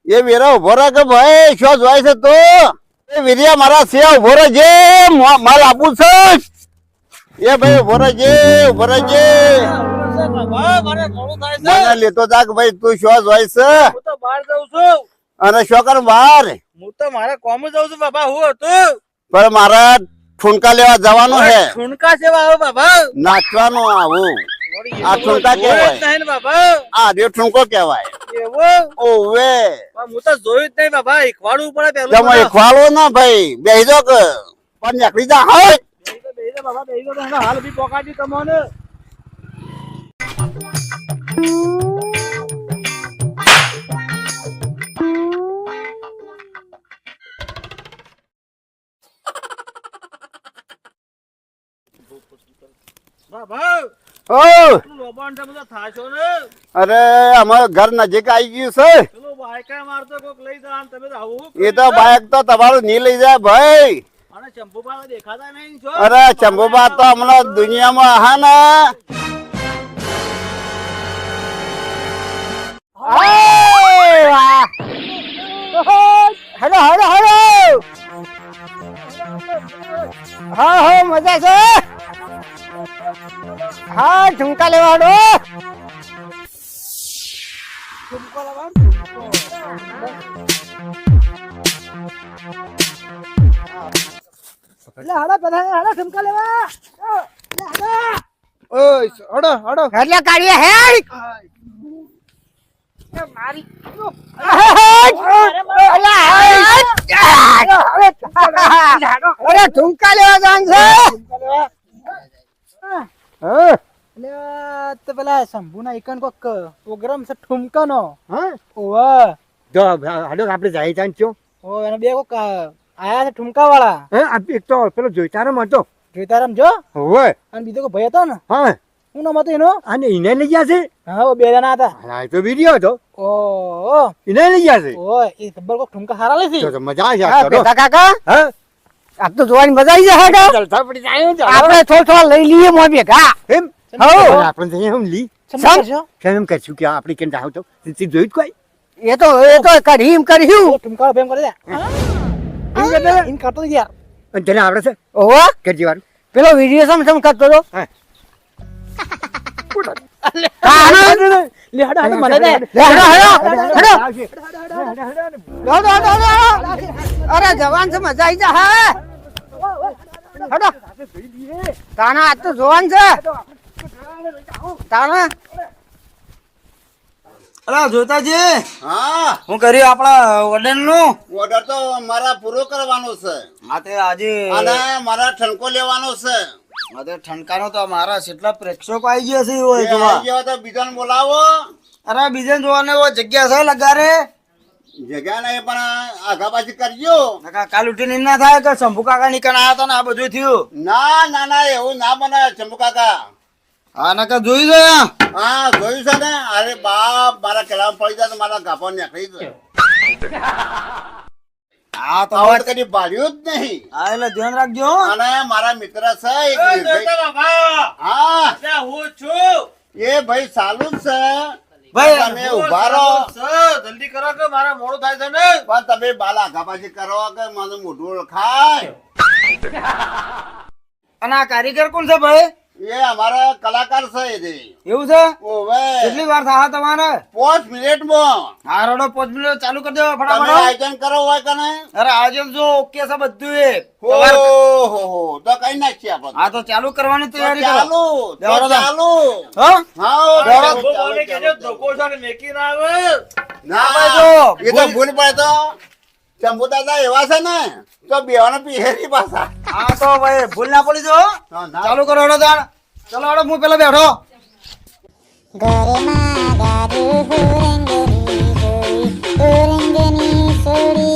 એ વેરા ઉભો રહે કે ભાઈ શું જોઈ છે તો એ વિરિયા મારા સિયા ઉભો રહેજે માલ આપું છે એ ભાઈ ઉભો રહેજે મને લેતો જાક ભાઈ તું શું જોઈ છે હું તો બહાર જાઉં છું અને શું કર બહાર હું તો મારે કોમ જાઉં છું બાબા હું હતું પણ મારા ઠુનકા લેવા જવાનું હે ઠુનકા સેવા આવો બાબા નાચવાનું આવું આ ઠુનકા કહેવાય નહીં ને બાબા આ રે ઠુનકો કહેવાય એવું ઓવે હું તો જોયું જ નહીં બાબા ખવાડવું પડે તમે ખવાલો ના ભાઈ બેહી દો કે પણ નીકળી જા હા બાબા બેહી ગયો હાલ બી પોકાડી તમને બાબા ઓ લોબાન છે બધા થાશો ને અરે અમારું ઘર નજીક આવી ગયું છે ચલો બાઈક મારતો કોક લઈ જા તમે આવું એ તો બાઈક તો તમારું નહીં લઈ જાય ભાઈ અને ચંપુબા દેખાતા નહીં છો અરે ચંબુબા તો હમણાં દુનિયામાં હા ને હેલો હેલો હેલો હા હા મજા છે હા ઝુમકા લેવાડો એટલે કાઢીએ હેડ અરે ઝુમકા લેવા જાન છે તો પેલા શંભુના એકન કોક પ્રોગ્રામ છે ઠુમકાનો હા ઓવા જો હાડો આપણે જાય જાન છો ઓ એને બે કોક આયા છે ઠુમકા વાળા હે એક તો પેલો જોઈતારામ હતો જોઈતારામ જો હોવે અને બીજો કો ભાઈ હતો ને હા શું નામ હતું એનો અને એને લઈ ગયા છે હા ઓ બે જણા હતા હા તો વિડિયો હતો ઓ એને લઈ ગયા છે ઓ એ ખબર કોક ઠુમકા હારા લેસી તો મજા આવી હા જાય કાકા હા આપ તો જોવાની મજા આવી જાય હા જલસા પડી જાય આપણે થોડા લઈ લઈએ મો ભેગા એમ હા આપણે જઈએ એમ લી સમજો કેમ કરશું કે આપણે કેમ જાવ તો જોયું કોઈ એ તો કર્યું ઠુમકા બેમ કરે ઇન કરતો યાર અને તને આવડે છે ઓવા કરજી વાળું પેલો વિડિયો સમ કરતો તો હા લે હડો હડો મને દે અરે જવાન છે મજા આવી જા હા હડો તાના આ તો જવાન છે તાના અલા જોતાજી હા હું કર્યું આપણા ઓર્ડર નું ઓર્ડર તો મારા પૂરો કરવાનો છે હા તે આજે અને મારા ઠનકો લેવાનો છે અરે ઠનકાનો તો મારા કેટલા પ્રેક્ષકો આવી ગયા છે એ આવી ગયો તો બીજાને બોલાવો અરે બીજે જોવાને જગ્યા છે લગારે જગ્યા નહીં પણ આઘાબાજી કરજો કાલ ઉઠીને એમ ના થાય કે શંભુ કાકા નીકળ આવ્યા હતા ને આ બધું થયું ના ના ના એવું ના બને ચંબુ કાકા હા નકા જોઈ ગયા હા જોયું છે ને અરે બાપ મારા કેળામાં પડી જાય તો મારા ગાભા નીકળી જાય હા તો આવડ કદી ભાડ્યું જ નહીં હા એટલે ધ્યાન રાખજો અને મારા મિત્ર છે એક હા હું છું એ ભાઈ ચાલુ જ છે ભાઈ તમે ઉભા રહો જલ્દી કરો કે મારા મોડું થાય છે ને પણ તમે બાલ આઘાબાજી કરો કે મને મોઢું ઓળખાય અને આ કારીગર કોણ છે ભાઈ એ અમારા કલાકાર છે એ એવું છે ઓવે કેટલી વાર થાય તમારે 5 મિનિટમાં હા રોડો 5 મિનિટ ચાલુ કરી દો તમે ફટાફટ આયોજન કરો હોય કે નહીં અરે આયોજન જો ઓકે છે બધું એ ઓહો તો કઈ નાખીએ આપણે હા તો ચાલુ કરવાની તો તૈયારી કરો ચાલુ તો દેવડો દા. ચાલુ હા હા દેવડો. ના જો, એ તો ભૂલ પડે તો ચંબુ દાદા એવા છે ને તો બેવાનો પીહેરી પાછા હા તો ભાઈ ભૂલ ના પડી જો હા, ના. ચાલુ કરો હડો તાર ચલો હડો હું પેલા બેઠો ઘરમાં દાદુ રંગની સોરી